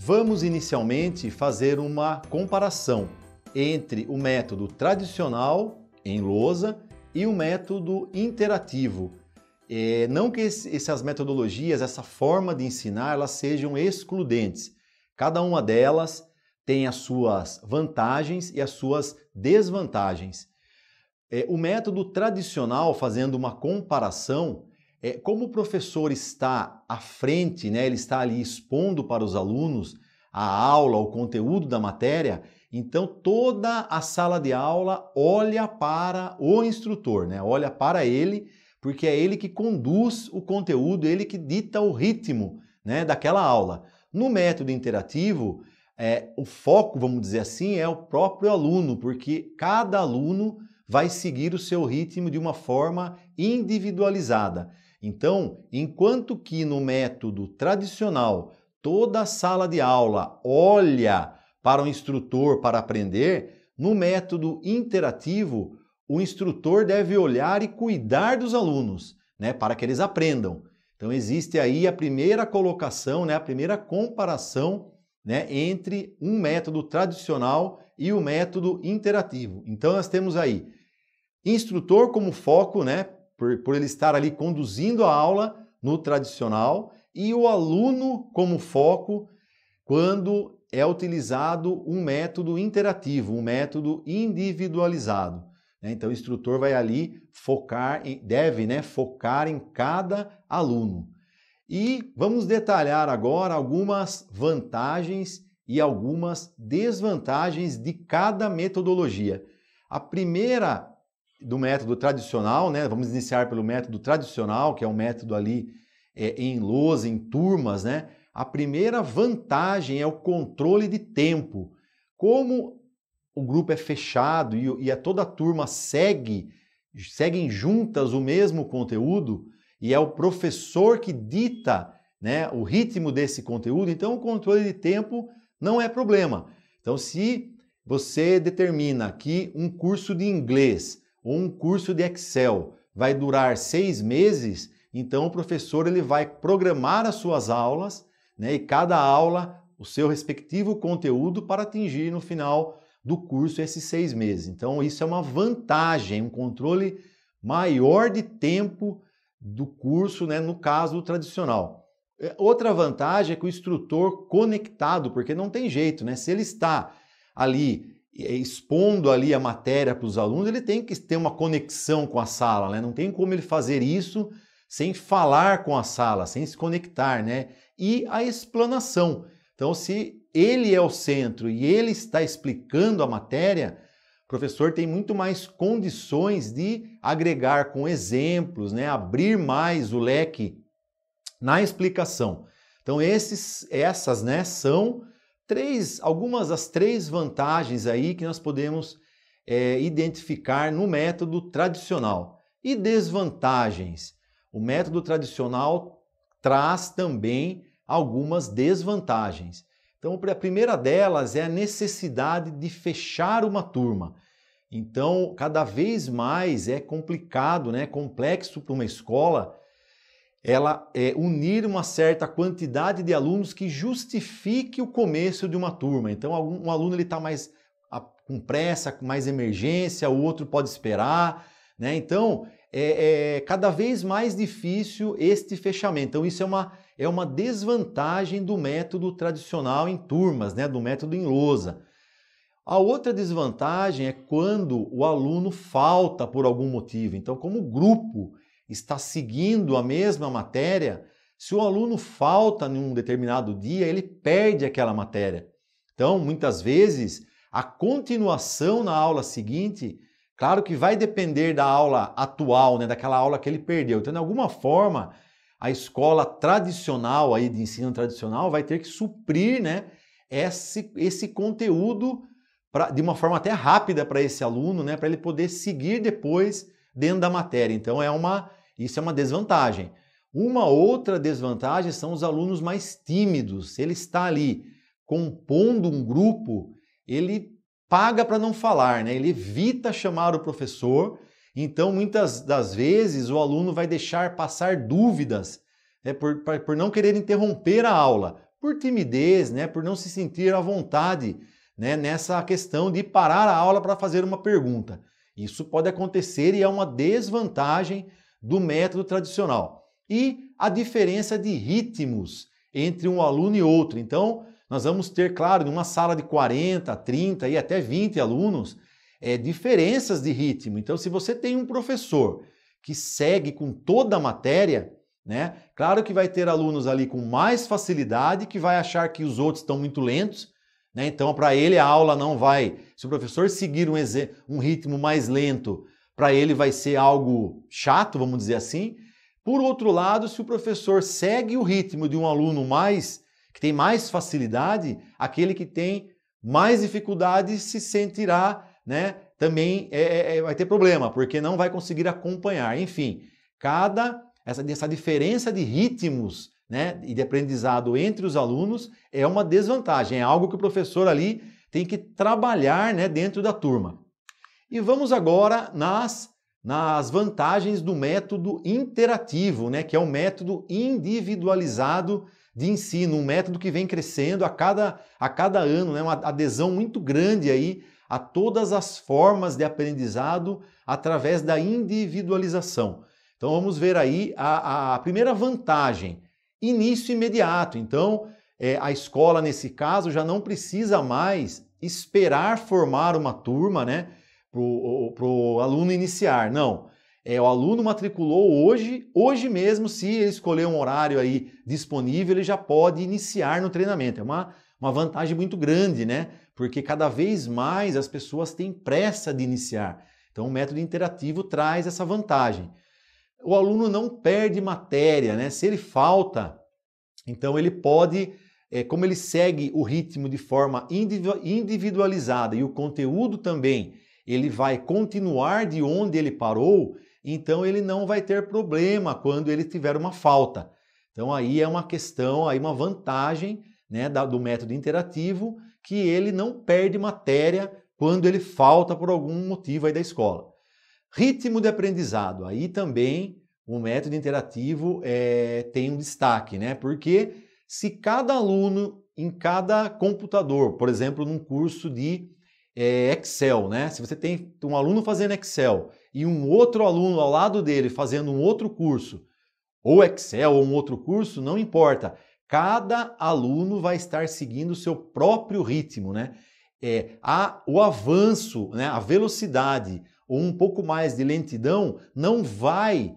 Vamos inicialmente fazer uma comparação entre o método tradicional em lousa e o método interativo. Não que essas metodologias, essa forma de ensinar, elas sejam excludentes. Cada uma delas tem as suas vantagens e as suas desvantagens. O método tradicional, fazendo uma comparação, como o professor está à frente, né, ele está ali expondo para os alunos a aula, o conteúdo da matéria, então toda a sala de aula olha para o instrutor, né, olha para ele, porque é ele que conduz o conteúdo, ele que dita o ritmo, né, daquela aula. No método interativo, o foco, vamos dizer assim, é o próprio aluno, porque cada aluno vai seguir o seu ritmo de uma forma individualizada. Então, enquanto que no método tradicional toda a sala de aula olha para o instrutor para aprender, no método interativo o instrutor deve olhar e cuidar dos alunos, né, para que eles aprendam. Então existe aí a primeira colocação, né, a primeira comparação, né, entre um método tradicional e o método interativo. Então nós temos aí instrutor como foco, né, por ele estar ali conduzindo a aula no tradicional, e o aluno como foco quando é utilizado um método interativo, um método individualizado. Então o instrutor vai ali focar, deve, né, focar em cada aluno. E vamos detalhar agora algumas vantagens e algumas desvantagens de cada metodologia. A primeira do método tradicional, né? Vamos iniciar pelo método tradicional, que é um método ali em lousa, em turmas, né? A primeira vantagem é o controle de tempo. Como o grupo é fechado e toda a turma seguem juntas o mesmo conteúdo, e é o professor que dita, né, o ritmo desse conteúdo, então o controle de tempo não é problema. Então, se você determina que um curso de inglês ou um curso de Excel vai durar 6 meses, então o professor ele vai programar as suas aulas, né, e cada aula o seu respectivo conteúdo para atingir no final do curso esses 6 meses. Então isso é uma vantagem, um controle maior de tempo do curso, né, no caso do tradicional. Outra vantagem é que o instrutor conectado, porque não tem jeito, né? Se ele está ali expondo ali a matéria para os alunos, ele tem que ter uma conexão com a sala, né? Não tem como ele fazer isso sem falar com a sala, sem se conectar, né? E a explanação. Então, se ele é o centro e ele está explicando a matéria, o professor tem muito mais condições de agregar com exemplos, né? Abrir mais o leque na explicação. Então, essas, né, são algumas das 3 vantagens aí que nós podemos identificar no método tradicional. E desvantagens? O método tradicional traz também algumas desvantagens. Então, a primeira delas é a necessidade de fechar uma turma. Então, cada vez mais é complicado, né, complexo para uma escola ela unir uma certa quantidade de alunos que justifique o começo de uma turma. Então, um aluno está mais com pressa, com mais emergência, o outro pode esperar, né? Então, cada vez mais difícil este fechamento. Então, isso é uma desvantagem do método tradicional em turmas, né? Do método em lousa. A outra desvantagem é quando o aluno falta por algum motivo. Então, como o grupo está seguindo a mesma matéria, se o aluno falta em um determinado dia, ele perde aquela matéria. Então, muitas vezes, a continuação na aula seguinte, claro que vai depender da aula atual, né, daquela aula que ele perdeu. Então, de alguma forma, a escola tradicional, aí, de ensino tradicional, vai ter que suprir, né, esse conteúdo de uma forma até rápida para esse aluno, né, para ele poder seguir depois dentro da matéria. Então, isso é uma desvantagem. Uma outra desvantagem são os alunos mais tímidos. Se ele está ali compondo um grupo, ele paga para não falar, né? Ele evita chamar o professor. Então, muitas das vezes, o aluno vai deixar passar dúvidas, por não querer interromper a aula. por timidez, né, por não se sentir à vontade, né, nessa questão de parar a aula para fazer uma pergunta. Isso pode acontecer e é uma desvantagem do método tradicional. E a diferença de ritmos entre um aluno e outro. Então, nós vamos ter, claro, numa sala de 40, 30 e até 20 alunos, diferenças de ritmo. Então, se você tem um professor que segue com toda a matéria, né, claro que vai ter alunos ali com mais facilidade, que vai achar que os outros estão muito lentos, né? Então, para ele, a aula não vai... Se o professor seguir um ritmo mais lento, para ele vai ser algo chato, vamos dizer assim. Por outro lado, se o professor segue o ritmo de um aluno que tem mais facilidade, aquele que tem mais dificuldade se sentirá, né, também vai ter problema, porque não vai conseguir acompanhar. Enfim, essa diferença de ritmos, né, e de aprendizado entre os alunos é uma desvantagem, é algo que o professor ali tem que trabalhar, né, dentro da turma. E vamos agora nas vantagens do método interativo, né, que é um método individualizado de ensino, um método que vem crescendo a cada ano, né, uma adesão muito grande aí a todas as formas de aprendizado através da individualização. Então vamos ver aí a primeira vantagem, início imediato. Então a escola nesse caso já não precisa mais esperar formar uma turma, né, para o aluno iniciar. Não, o aluno matriculou hoje mesmo, se ele escolher um horário aí disponível, ele já pode iniciar no treinamento. É uma vantagem muito grande, né? Porque cada vez mais as pessoas têm pressa de iniciar. Então o método interativo traz essa vantagem. O aluno não perde matéria, né? Se ele falta, então ele pode, como ele segue o ritmo de forma individualizada e o conteúdo também, ele vai continuar de onde ele parou, então ele não vai ter problema quando ele tiver uma falta. Então aí é uma questão, aí uma vantagem, né, do método interativo, que ele não perde matéria quando ele falta por algum motivo aí da escola. Ritmo de aprendizado, aí também o método interativo tem um destaque, né? Porque se cada aluno em cada computador, por exemplo, num curso de Excel, né? Se você tem um aluno fazendo Excel e um outro aluno ao lado dele fazendo um outro curso, ou Excel ou um outro curso, não importa. Cada aluno vai estar seguindo o seu próprio ritmo, né? O avanço, né, a velocidade ou um pouco mais de lentidão não vai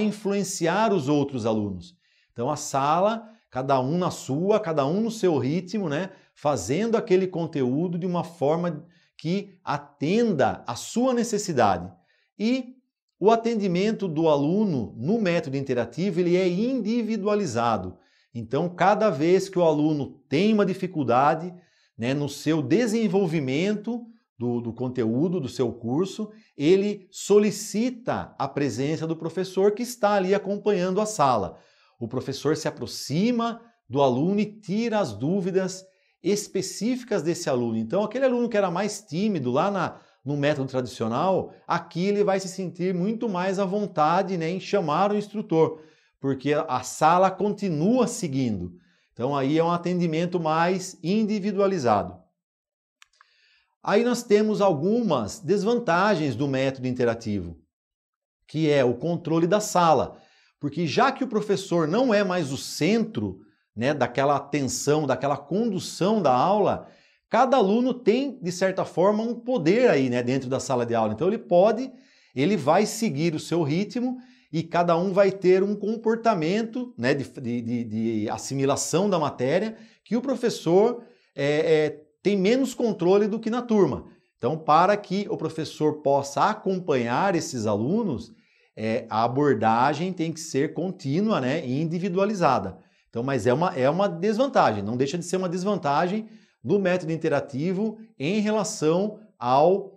influenciar os outros alunos. Então a sala, cada um na sua, cada um no seu ritmo, né, fazendo aquele conteúdo de uma forma que atenda à sua necessidade. E o atendimento do aluno no método interativo, ele é individualizado. Então, cada vez que o aluno tem uma dificuldade, né, no seu desenvolvimento do conteúdo do seu curso, ele solicita a presença do professor que está ali acompanhando a sala. O professor se aproxima do aluno e tira as dúvidas específicas desse aluno. Então, aquele aluno que era mais tímido lá no método tradicional, aqui ele vai se sentir muito mais à vontade, né, em chamar o instrutor, porque a sala continua seguindo. Então aí é um atendimento mais individualizado. Aí nós temos algumas desvantagens do método interativo, que é o controle da sala, porque já que o professor não é mais o centro, né, daquela atenção, daquela condução da aula, cada aluno tem, de certa forma, um poder aí, né, dentro da sala de aula. Então ele vai seguir o seu ritmo e cada um vai ter um comportamento, né, de assimilação da matéria que o professor tem menos controle do que na turma. Então, para que o professor possa acompanhar esses alunos, a abordagem tem que ser contínua, né, e individualizada. Então, mas é uma desvantagem, não deixa de ser uma desvantagem do método interativo em relação ao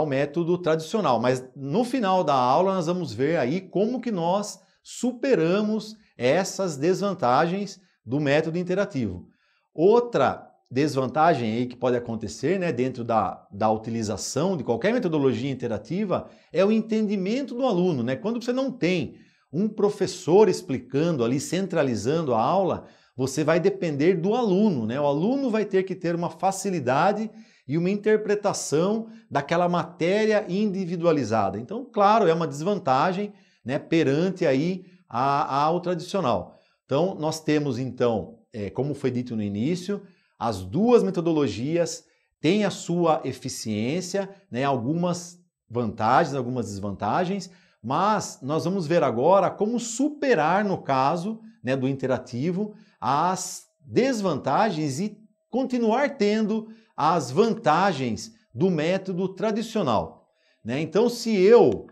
método tradicional. Mas no final da aula nós vamos ver aí como que nós superamos essas desvantagens do método interativo. Outra desvantagem aí que pode acontecer, né, dentro da utilização de qualquer metodologia interativa é o entendimento do aluno, né? Quando você não tem um professor explicando ali, centralizando a aula, você vai depender do aluno, né? O aluno vai ter que ter uma facilidade e uma interpretação daquela matéria individualizada. Então, claro, é uma desvantagem, né, perante aí ao tradicional. Então, nós temos então, como foi dito no início, as duas metodologias têm a sua eficiência, né, algumas vantagens, algumas desvantagens, mas nós vamos ver agora como superar, no caso, né, do interativo, as desvantagens e continuar tendo as vantagens do método tradicional, né? Então, se eu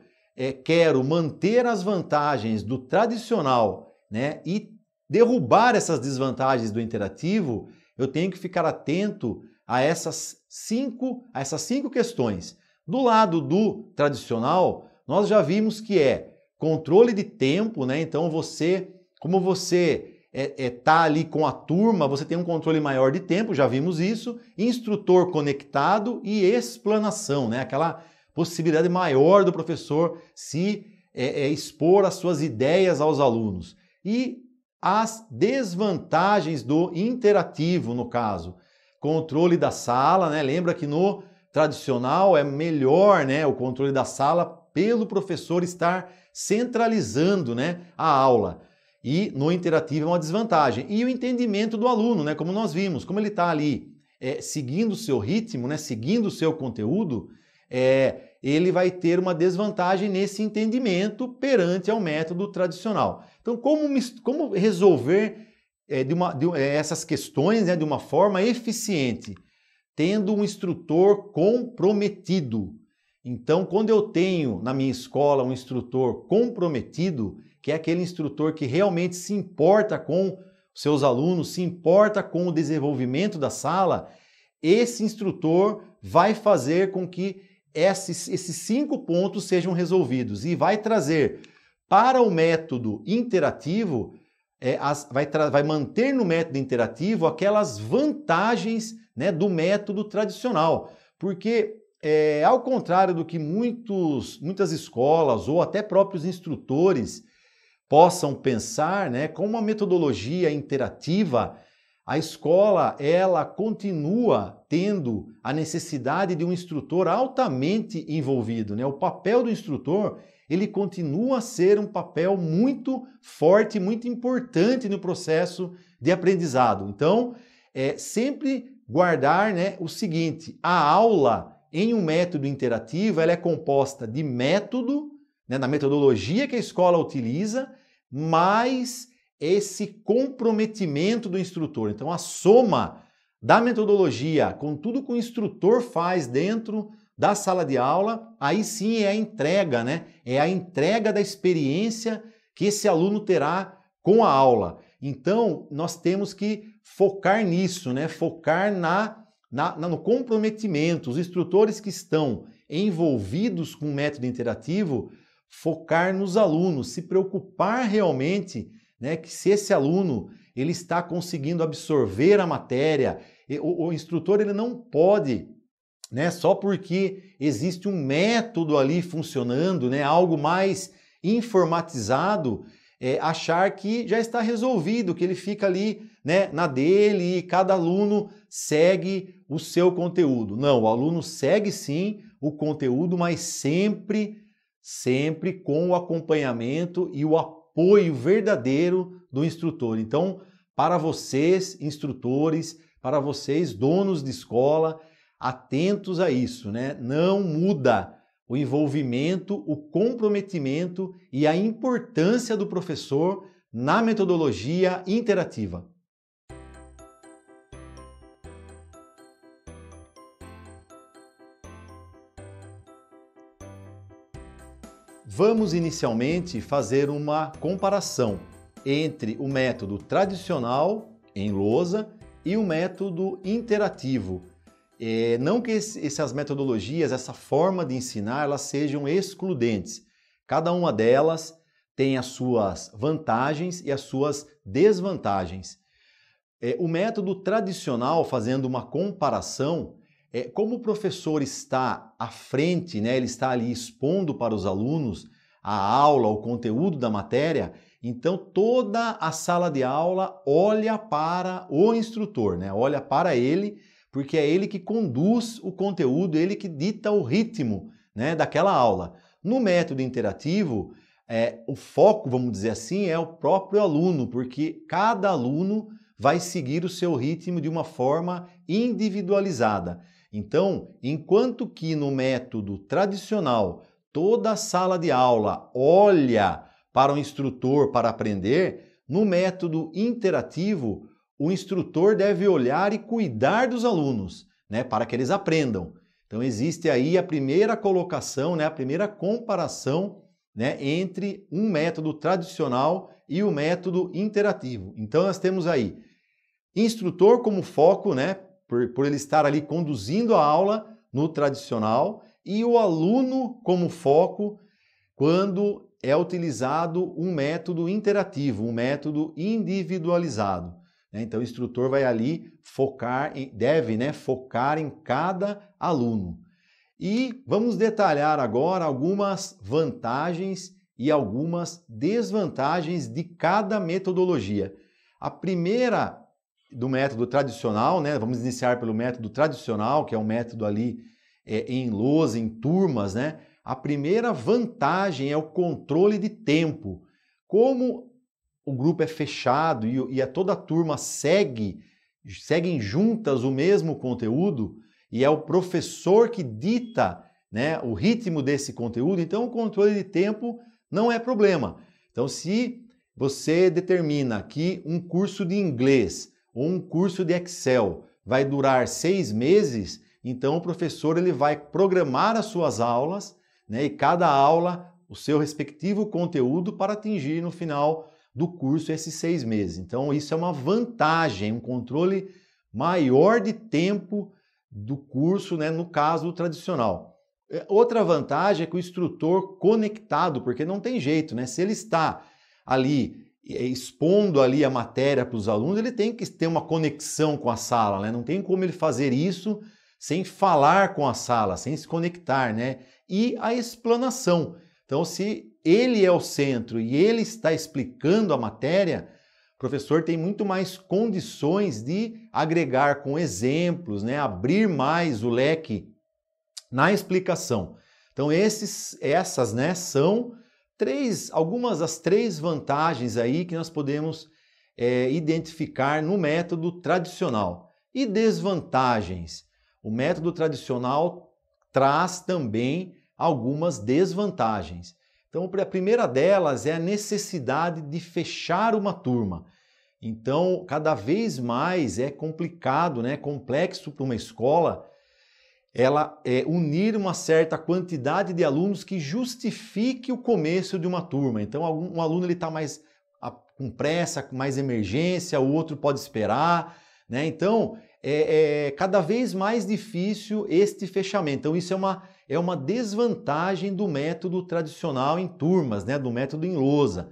quero manter as vantagens do tradicional, né, e derrubar essas desvantagens do interativo, eu tenho que ficar atento a essas cinco questões. Do lado do tradicional, nós já vimos que é controle de tempo, né? Então como você tá ali com a turma, você tem um controle maior de tempo, já vimos isso, instrutor conectado e explanação, né? Aquela possibilidade maior do professor se expor as suas ideias aos alunos. E as desvantagens do interativo, no caso, controle da sala, né? Lembra que no tradicional é melhor, né, o controle da sala pelo professor estar centralizando, né, a aula. E no interativo é uma desvantagem. E o entendimento do aluno, né, como nós vimos, como ele está ali seguindo o seu ritmo, né, seguindo o seu conteúdo, ele vai ter uma desvantagem nesse entendimento perante ao método tradicional. Então, como resolver essas questões, né, de uma forma eficiente? Tendo um instrutor comprometido. Então, quando eu tenho na minha escola um instrutor comprometido, que é aquele instrutor que realmente se importa com seus alunos, se importa com o desenvolvimento da sala, esse instrutor vai fazer com que esses 5 pontos sejam resolvidos e vai trazer para o método interativo, vai manter no método interativo aquelas vantagens, né, do método tradicional. Porque, ao contrário do que muitas escolas ou até próprios instrutores possam pensar, né, com uma metodologia interativa, a escola ela continua tendo a necessidade de um instrutor altamente envolvido, né? O papel do instrutor ele continua a ser um papel muito forte, muito importante no processo de aprendizado. Então, sempre guardar, né, o seguinte: a aula em um método interativo ela é composta de método, né, na metodologia que a escola utiliza, mais esse comprometimento do instrutor. Então, a soma da metodologia com tudo que o instrutor faz dentro da sala de aula, aí sim é a entrega, né? É a entrega da experiência que esse aluno terá com a aula. Então, nós temos que focar nisso, né? Focar no comprometimento. Os instrutores que estão envolvidos com o método interativo, focar nos alunos, se preocupar realmente, né, que se esse aluno ele está conseguindo absorver a matéria, o instrutor ele não pode, né, só porque existe um método ali funcionando, né, algo mais informatizado, achar que já está resolvido, que ele fica ali, né, na dele e cada aluno segue o seu conteúdo. Não, o aluno segue sim o conteúdo, mas sempre com o acompanhamento e o apoio verdadeiro do instrutor. Então, para vocês, instrutores, para vocês, donos de escola, atentos a isso, né? Não muda o envolvimento, o comprometimento e a importância do professor na metodologia interativa. Vamos inicialmente fazer uma comparação entre o método tradicional em lousa e o método interativo. Não que essas metodologias, essa forma de ensinar, elas sejam excludentes. Cada uma delas tem as suas vantagens e as suas desvantagens. O método tradicional, fazendo uma comparação, como o professor está à frente, né, ele está ali expondo para os alunos, a aula, o conteúdo da matéria, então toda a sala de aula olha para o instrutor, né? Olha para ele, porque é ele que conduz o conteúdo, ele que dita o ritmo, né, daquela aula. No método interativo, o foco, vamos dizer assim, é o próprio aluno, porque cada aluno vai seguir o seu ritmo de uma forma individualizada. Então, enquanto que no método tradicional toda a sala de aula olha para o instrutor para aprender, no método interativo o instrutor deve olhar e cuidar dos alunos, né, para que eles aprendam. Então existe aí a primeira colocação, né, a primeira comparação, né, entre um método tradicional e o método interativo. Então nós temos aí instrutor como foco, né, por ele estar ali conduzindo a aula no tradicional, e o aluno como foco quando é utilizado um método interativo, um método individualizado. Então o instrutor vai ali focar, deve, né, focar em cada aluno. E vamos detalhar agora algumas vantagens e algumas desvantagens de cada metodologia. A primeira do método tradicional, né? Vamos iniciar pelo método tradicional, que é um método ali em lousa, em turmas, né? A primeira vantagem é o controle de tempo. Como o grupo é fechado e toda a turma seguem juntas o mesmo conteúdo, e é o professor que dita, né, o ritmo desse conteúdo, então o controle de tempo não é problema. Então, se você determina que um curso de inglês ou um curso de Excel vai durar 6 meses, então o professor ele vai programar as suas aulas, né, e cada aula o seu respectivo conteúdo para atingir no final do curso esses 6 meses. Então isso é uma vantagem, um controle maior de tempo do curso, né, no caso tradicional. Outra vantagem é que o instrutor conectado, porque não tem jeito, né? Se ele está ali expondo ali a matéria para os alunos, ele tem que ter uma conexão com a sala, né? Não tem como ele fazer isso sem falar com a sala, sem se conectar, né? E a explanação. Então, se ele é o centro e ele está explicando a matéria, o professor tem muito mais condições de agregar com exemplos, né? Abrir mais o leque na explicação. Então, essas, né, são algumas das 3 vantagens aí que nós podemos identificar no método tradicional. E desvantagens? O método tradicional traz também algumas desvantagens. Então, a primeira delas é a necessidade de fechar uma turma. Então, cada vez mais é complicado, né, complexo para uma escola ela unir uma certa quantidade de alunos que justifique o começo de uma turma. Então, um aluno está mais com pressa, com mais emergência, o outro pode esperar, né? Então, é cada vez mais difícil este fechamento. Então, isso é uma desvantagem do método tradicional em turmas, né? Do método em lousa.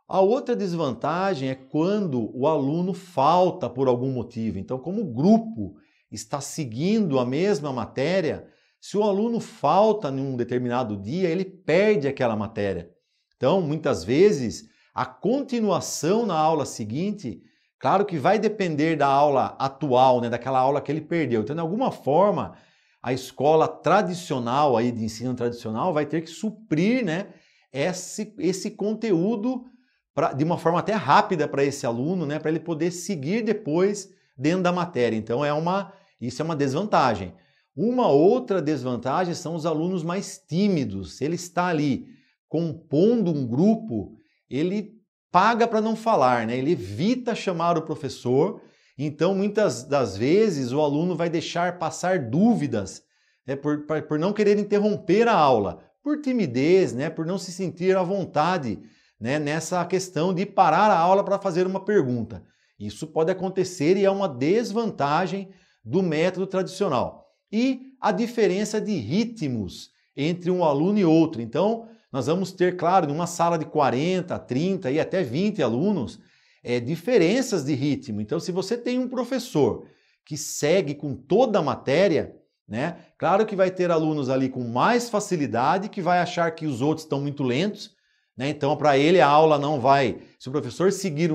A outra desvantagem é quando o aluno falta por algum motivo. Então, como o grupo está seguindo a mesma matéria, se o aluno falta em um determinado dia, ele perde aquela matéria. Então, muitas vezes, a continuação na aula seguinte, claro que vai depender da aula atual, né, daquela aula que ele perdeu. Então, de alguma forma, a escola tradicional, aí, de ensino tradicional, vai ter que suprir, né, esse conteúdo de uma forma até rápida para esse aluno, né, para ele poder seguir depois dentro da matéria. Então, isso é uma desvantagem. Uma outra desvantagem são os alunos mais tímidos. Se ele está ali compondo um grupo, ele paga para não falar, né? Ele evita chamar o professor. Então, muitas das vezes, o aluno vai deixar passar dúvidas, né, por não querer interromper a aula, por timidez, né, por não se sentir à vontade, né, nessa questão de parar a aula para fazer uma pergunta. Isso pode acontecer e é uma desvantagem do método tradicional. E a diferença de ritmos entre um aluno e outro. Então, nós vamos ter, claro, numa sala de 40, 30 e até 20 alunos, diferenças de ritmo. Então, se você tem um professor que segue com toda a matéria, né? Claro que vai ter alunos ali com mais facilidade que vai achar que os outros estão muito lentos, né? Então, para ele a aula não vai... Se o professor seguir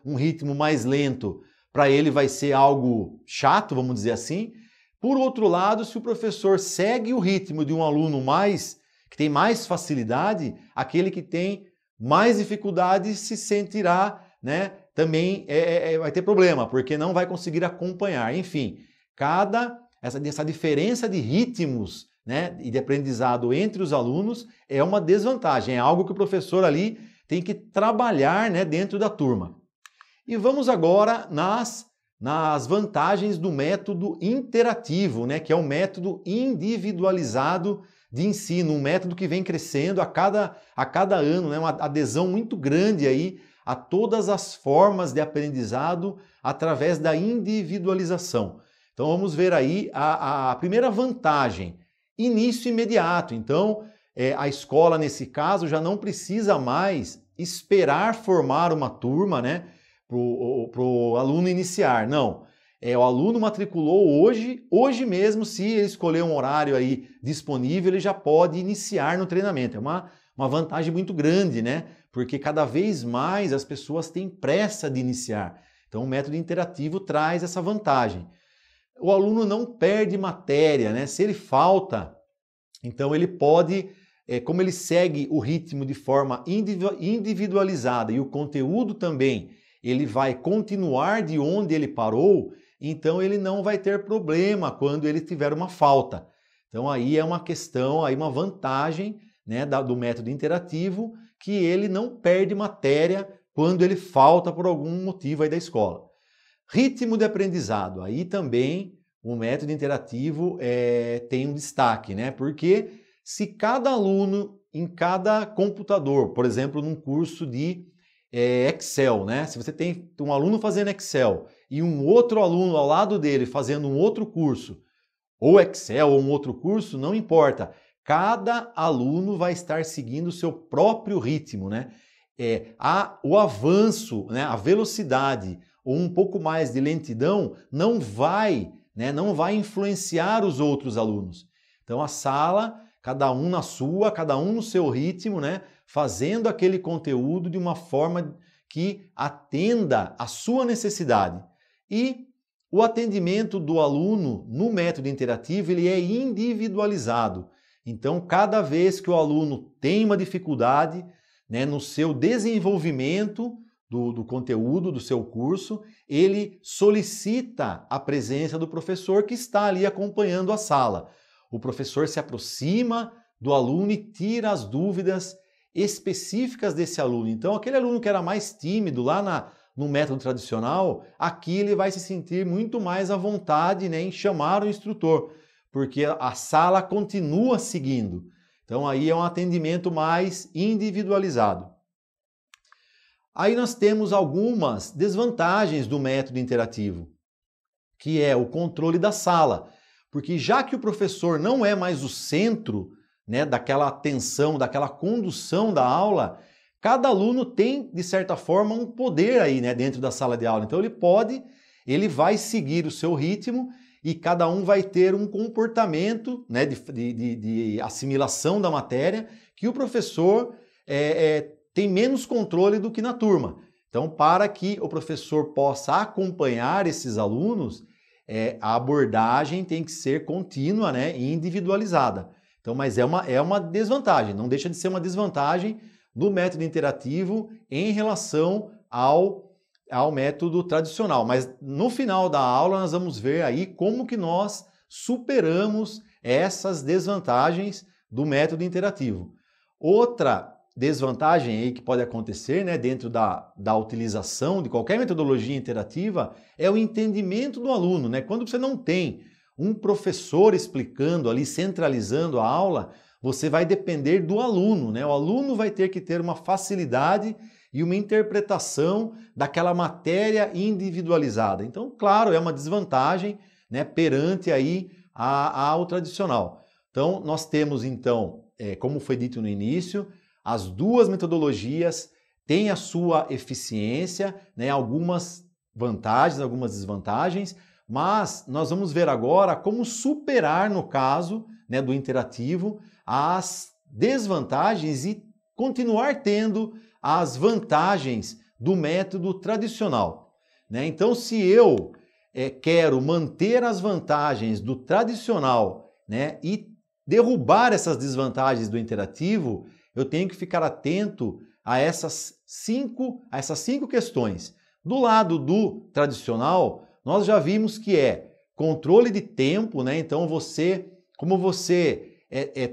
um ritmo mais lento, para ele vai ser algo chato, vamos dizer assim. Por outro lado, se o professor segue o ritmo de um aluno que tem mais facilidade, aquele que tem mais dificuldade se sentirá, né, também vai ter problema, porque não vai conseguir acompanhar. Enfim, essa diferença de ritmos, né, e de aprendizado entre os alunos é uma desvantagem, é algo que o professor ali tem que trabalhar, né, dentro da turma. E vamos agora nas vantagens do método interativo, né, que é um método individualizado de ensino, um método que vem crescendo a cada ano, né, uma adesão muito grande aí a todas as formas de aprendizado através da individualização. Então vamos ver aí a primeira vantagem, início imediato. Então a escola nesse caso já não precisa mais esperar formar uma turma, né, para o aluno iniciar. Não, o aluno matriculou hoje mesmo, se ele escolher um horário aí disponível, ele já pode iniciar no treinamento. É uma vantagem muito grande, né? Porque cada vez mais as pessoas têm pressa de iniciar. Então o método interativo traz essa vantagem. O aluno não perde matéria, né? Se ele falta, então ele pode, como ele segue o ritmo de forma individualizada e o conteúdo também, ele vai continuar de onde ele parou, então ele não vai ter problema quando ele tiver uma falta. Então aí é uma questão, aí uma vantagem, né, do método interativo, que ele não perde matéria quando ele falta por algum motivo aí da escola. Ritmo de aprendizado, aí também o método interativo tem um destaque, né? Porque se cada aluno em cada computador, por exemplo, num curso de Excel, né? Se você tem um aluno fazendo Excel e um outro aluno ao lado dele fazendo um outro curso, ou Excel ou um outro curso, não importa. Cada aluno vai estar seguindo o seu próprio ritmo, né? O avanço, né, a velocidade ou um pouco mais de lentidão não vai influenciar os outros alunos. Então a sala, cada um na sua, cada um no seu ritmo, né, fazendo aquele conteúdo de uma forma que atenda à sua necessidade. E o atendimento do aluno no método interativo ele é individualizado. Então, cada vez que o aluno tem uma dificuldade, né, no seu desenvolvimento do conteúdo do seu curso, ele solicita a presença do professor que está ali acompanhando a sala. O professor se aproxima do aluno e tira as dúvidas específicas desse aluno. Então, aquele aluno que era mais tímido lá no método tradicional, aqui ele vai se sentir muito mais à vontade, né, em chamar o instrutor, porque a sala continua seguindo. Então aí é um atendimento mais individualizado. Aí nós temos algumas desvantagens do método interativo, que é o controle da sala, porque já que o professor não é mais o centro, né, daquela atenção, daquela condução da aula, cada aluno tem, de certa forma, um poder aí, né, dentro da sala de aula. Então ele vai seguir o seu ritmo e cada um vai ter um comportamento, né, de assimilação da matéria que o professor tem menos controle do que na turma. Então, para que o professor possa acompanhar esses alunos, a abordagem tem que ser contínua, né, e individualizada. Então, mas é uma desvantagem, não deixa de ser uma desvantagem do método interativo em relação ao método tradicional. Mas no final da aula nós vamos ver aí como que nós superamos essas desvantagens do método interativo. Outra desvantagem aí que pode acontecer, né, dentro da utilização de qualquer metodologia interativa é o entendimento do aluno, né? Quando você não tem um professor explicando ali, centralizando a aula, você vai depender do aluno, né? O aluno vai ter que ter uma facilidade e uma interpretação daquela matéria individualizada. Então, claro, é uma desvantagem, né, perante aí ao tradicional. Então, nós temos, então, como foi dito no início, as duas metodologias têm a sua eficiência, né, algumas vantagens, algumas desvantagens, Mas nós vamos ver agora como superar, no caso, né, do interativo, as desvantagens e continuar tendo as vantagens do método tradicional, né? Então, se eu quero manter as vantagens do tradicional, né, e derrubar essas desvantagens do interativo, eu tenho que ficar atento a essas cinco questões. Do lado do tradicional, nós já vimos que é controle de tempo, né? Então como você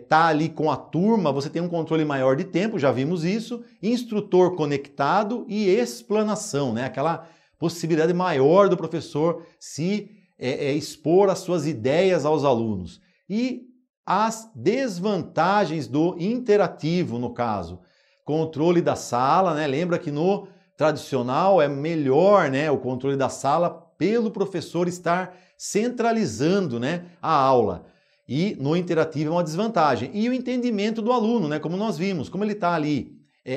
tá ali com a turma, você tem um controle maior de tempo, já vimos isso, instrutor conectado e explanação, né? Aquela possibilidade maior do professor se expor as suas ideias aos alunos. E as desvantagens do interativo, no caso, controle da sala, né? Lembra que no tradicional é melhor, né, o controle da sala pelo professor estar centralizando, né, a aula. E no interativo é uma desvantagem. E o entendimento do aluno, né, como nós vimos, como ele está ali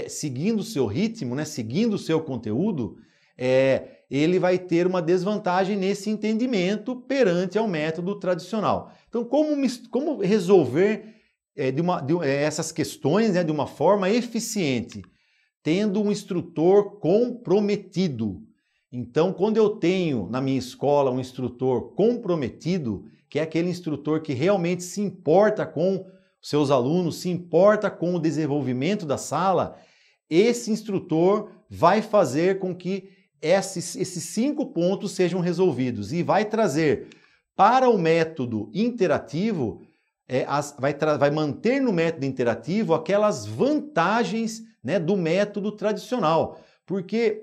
seguindo o seu ritmo, né, seguindo o seu conteúdo, ele vai ter uma desvantagem nesse entendimento perante ao método tradicional. Então, como resolver essas questões, né, de uma forma eficiente? Tendo um instrutor comprometido. Então, quando eu tenho na minha escola um instrutor comprometido, que é aquele instrutor que realmente se importa com seus alunos, se importa com o desenvolvimento da sala, esse instrutor vai fazer com que esses 5 pontos sejam resolvidos e vai trazer para o método interativo, vai manter no método interativo aquelas vantagens, né, do método tradicional. Porque,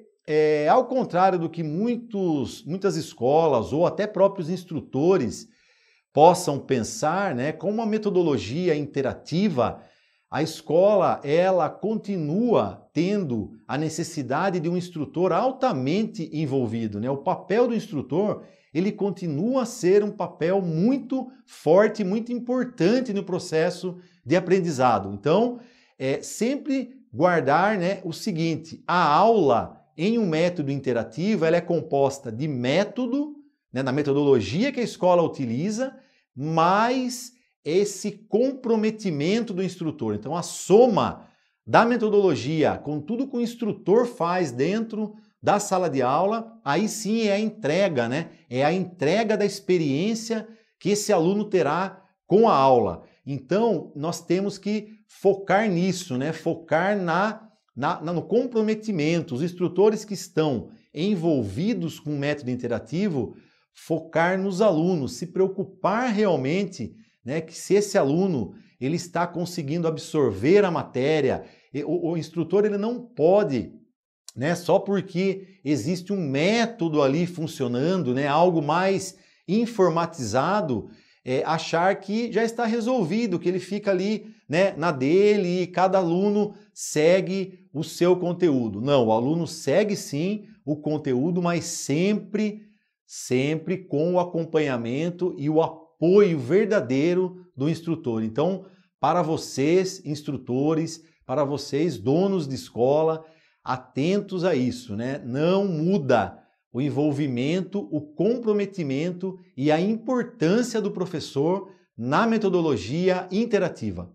ao contrário do que muitas escolas ou até próprios instrutores possam pensar, né, com uma metodologia interativa, a escola ela continua tendo a necessidade de um instrutor altamente envolvido, né? O papel do instrutor ele continua a ser um papel muito forte, muito importante no processo de aprendizado. Então, sempre guardar, né, o seguinte: a aula em um método interativo ela é composta de método, né, na metodologia que a escola utiliza, mais esse comprometimento do instrutor. Então, a soma da metodologia com tudo que o instrutor faz dentro da sala de aula, aí sim é a entrega, né? É a entrega da experiência que esse aluno terá com a aula. Então, nós temos que focar nisso, né? Focar no comprometimento. Os instrutores que estão envolvidos com o método interativo, focar nos alunos, se preocupar realmente, né, que se esse aluno ele está conseguindo absorver a matéria, o instrutor ele não pode, né, só porque existe um método ali funcionando, né, algo mais informatizado, achar que já está resolvido, que ele fica ali, né, na dele e cada aluno segue o seu conteúdo. Não, o aluno segue sim o conteúdo, mas sempre com o acompanhamento e o apoio verdadeiro do instrutor. Então, para vocês, instrutores, para vocês, donos de escola, atentos a isso, né? Não muda o envolvimento, o comprometimento e a importância do professor na metodologia interativa.